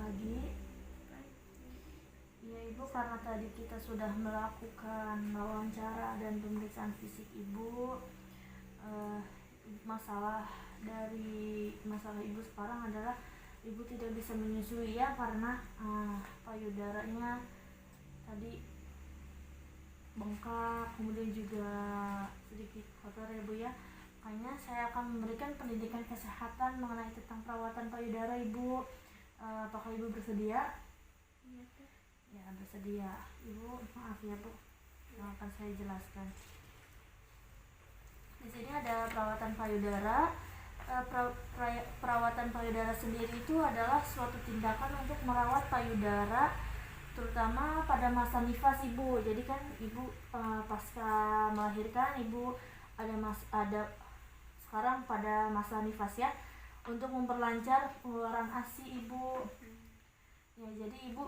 pagi. Ya Ibu, karena tadi kita sudah melakukan wawancara dan pemeriksaan fisik Ibu, masalah Ibu sekarang adalah Ibu tidak bisa menyusui ya, karena payudaranya tadi bengkak, kemudian juga sedikit kotor ya Bu ya. Makanya saya akan memberikan pendidikan kesehatan mengenai tentang perawatan payudara Ibu. Apakah Ibu bersedia? Iya, Teh. Ya, bersedia. Ibu, maaf ya Bu, yang akan saya jelaskan. Di sini ada perawatan payudara. Perawatan payudara sendiri itu adalah suatu tindakan untuk merawat payudara, terutama pada masa nifas Ibu. Jadi kan Ibu pasca melahirkan Ibu ada sekarang pada masa nifas ya, untuk memperlancar pengeluaran ASI Ibu. Ya, jadi Ibu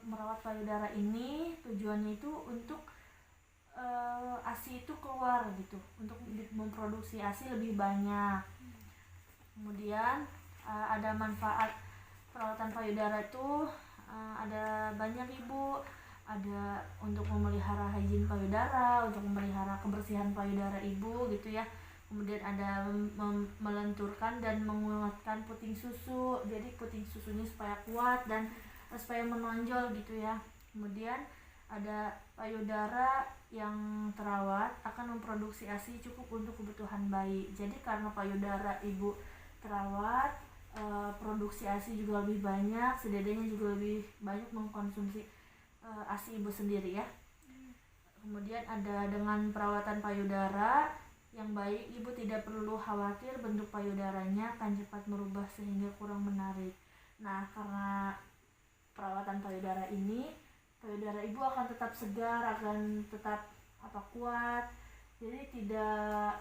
merawat payudara ini tujuannya itu untuk ASI itu keluar gitu, untuk memproduksi ASI lebih banyak. Kemudian ada manfaat perawatan payudara itu ada banyak Ibu. Ada untuk memelihara higien payudara, untuk memelihara kebersihan payudara Ibu gitu ya. Kemudian ada melenturkan dan menguatkan puting susu, jadi puting susunya supaya kuat dan supaya menonjol gitu ya. Kemudian ada payudara yang terawat akan memproduksi ASI cukup untuk kebutuhan bayi. Jadi karena payudara Ibu terawat, produksi ASI juga lebih banyak, si dedenya juga lebih banyak mengkonsumsi ASI Ibu sendiri ya. Kemudian ada dengan perawatan payudara yang baik, Ibu tidak perlu khawatir bentuk payudaranya akan cepat merubah sehingga kurang menarik. Nah, karena perawatan payudara ini, payudara Ibu akan tetap segar, akan tetap kuat. Jadi tidak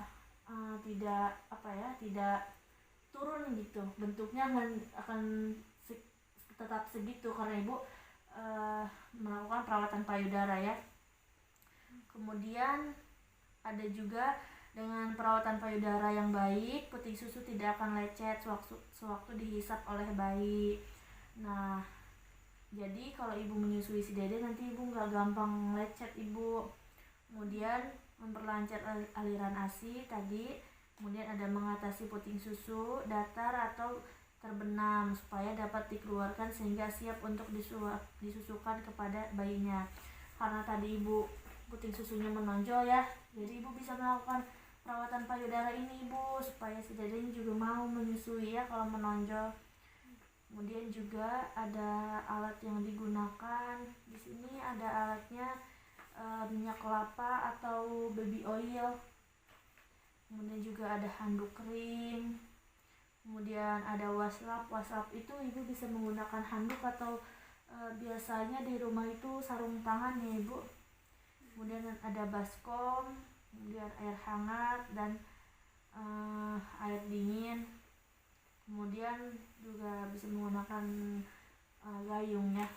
turun gitu. Bentuknya akan tetap segitu karena Ibu melakukan perawatan payudara ya. Kemudian ada juga dengan perawatan payudara yang baik, puting susu tidak akan lecet sewaktu dihisap oleh bayi. Nah, jadi kalau Ibu menyusui si dede nanti Ibu nggak gampang lecet Ibu. Kemudian memperlancar aliran ASI tadi. Kemudian ada mengatasi puting susu datar atau terbenam supaya dapat dikeluarkan sehingga siap untuk disusukan kepada bayinya. Karena tadi Ibu puting susunya menonjol ya, jadi Ibu bisa melakukan perawatan payudara ini Ibu supaya si dedenya juga mau menyusui ya kalau menonjol. Kemudian juga ada alat yang digunakan. Di sini ada alatnya minyak kelapa atau baby oil. Kemudian juga ada handuk kering. Kemudian ada waslap. Waslap itu Ibu bisa menggunakan handuk atau biasanya di rumah itu sarung tangan ya Ibu. Kemudian ada baskom, kemudian air hangat dan air dingin. Kemudian juga bisa menggunakan gayung ya.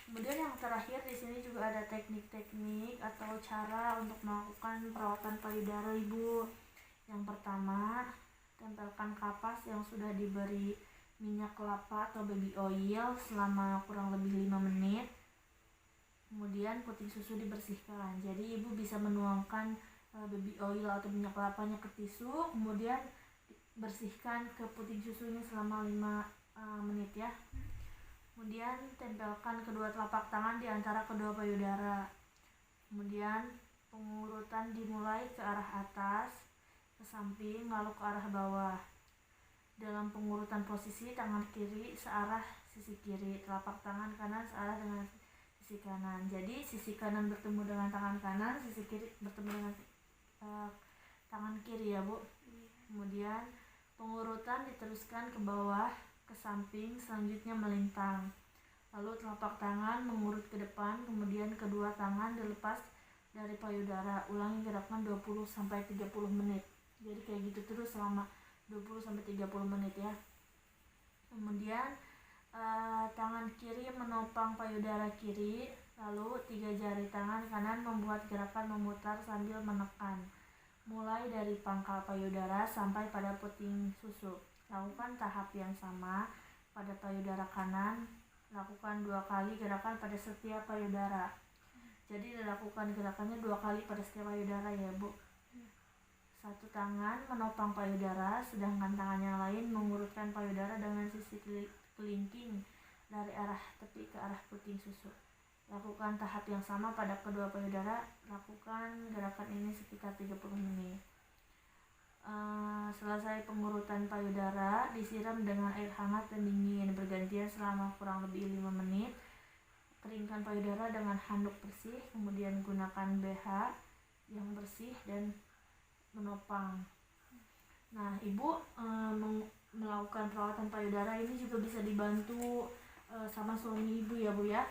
Kemudian yang terakhir di sini juga ada teknik-teknik atau cara untuk melakukan perawatan payudara Ibu. Yang pertama, tempelkan kapas yang sudah diberi minyak kelapa atau baby oil selama kurang lebih 5 menit. Kemudian puting susu dibersihkan. Jadi Ibu bisa menuangkan baby oil atau minyak kelapanya ke tisu, kemudian bersihkan ke puting susunya selama 5 menit ya. Kemudian tempelkan kedua telapak tangan di antara kedua payudara. Kemudian pengurutan dimulai ke arah atas, ke samping, lalu ke arah bawah. Dalam pengurutan posisi, tangan kiri searah sisi kiri, telapak tangan kanan searah dengan sisi kanan. Jadi sisi kanan bertemu dengan tangan kanan, sisi kiri bertemu dengan tangan kiri ya Bu. Kemudian pengurutan diteruskan ke bawah, ke samping, selanjutnya melintang. Lalu telapak tangan mengurut ke depan, kemudian kedua tangan dilepas dari payudara. Ulangi gerakan 20-30 menit. Jadi kayak gitu terus selama 20-30 menit ya. Kemudian tangan kiri menopang payudara kiri, lalu 3 jari tangan kanan membuat gerakan memutar sambil menekan, mulai dari pangkal payudara sampai pada puting susu. Lakukan tahap yang sama pada payudara kanan. Lakukan 2 kali gerakan pada setiap payudara. Jadi dilakukan gerakannya 2 kali pada setiap payudara ya Bu. Satu tangan menopang payudara, sedangkan tangan yang lain mengurutkan payudara dengan sisi kelingking dari arah tepi ke arah puting susu. Lakukan tahap yang sama pada kedua payudara. Lakukan gerakan ini sekitar 30 menit. Selesai pengurutan payudara, disiram dengan air hangat dan dingin bergantian selama kurang lebih 5 menit. Keringkan payudara dengan handuk bersih, kemudian gunakan BH yang bersih dan menopang. Nah, Ibu melakukan perawatan payudara ini juga bisa dibantu sama suami Ibu ya Bu ya.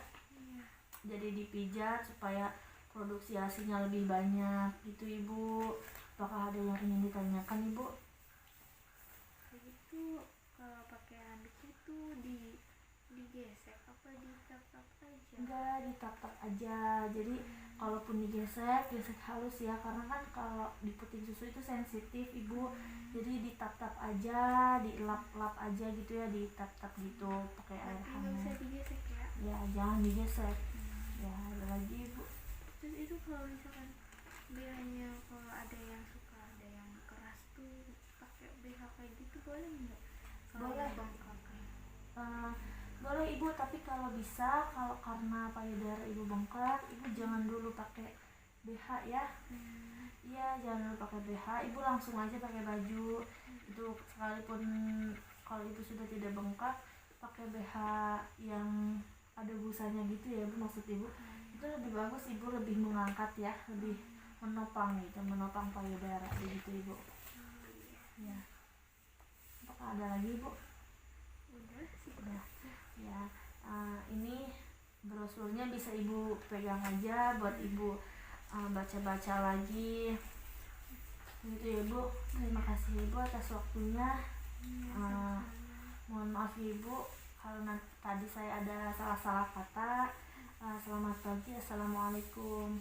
Jadi dipijat supaya produksi ASINya lebih banyak gitu Ibu. Apakah ada yang ingin ditanyakan Ibu? Itu kalau pakai handuk itu digesek apa ditap-tap aja? Enggak, ditap-tap aja. Jadi kalaupun digesek, gesek halus ya, karena kan kalau di puting susu itu sensitif Ibu. Jadi ditap-tap aja, dielap-elap aja gitu ya, ditap-tap gitu pakai air Nggak hangat. bisa digesek ya? Ya, jangan digesek. Ya, ada lagi Ibu. Terus itu kalau misalkan BH-nya, kalau ada yang suka ada yang keras tuh pakai BH kayak gitu boleh nggak? Boleh. Bengkak Boleh Ibu, tapi kalau bisa, kalau karena payudara Ibu bengkak, Ibu jangan dulu pakai BH ya. Iya, jangan dulu pakai BH, Ibu langsung aja pakai baju. Itu sekalipun kalau Ibu sudah tidak bengkak, pakai BH yang ada busanya gitu ya Bu, maksud Ibu. Itu lebih bagus Ibu, lebih mengangkat ya, lebih menopang gitu, menopang payudara begitu Ibu. Ya. Apakah ada lagi Ibu? Udah sih. Udah. Ya. Ini brosurnya bisa Ibu pegang aja buat Ibu baca-baca lagi. Gitu ya Bu. Terima kasih Ibu atas waktunya. Mohon maaf Ibu kalau tadi saya ada salah-salah kata. Selamat pagi. Assalamualaikum.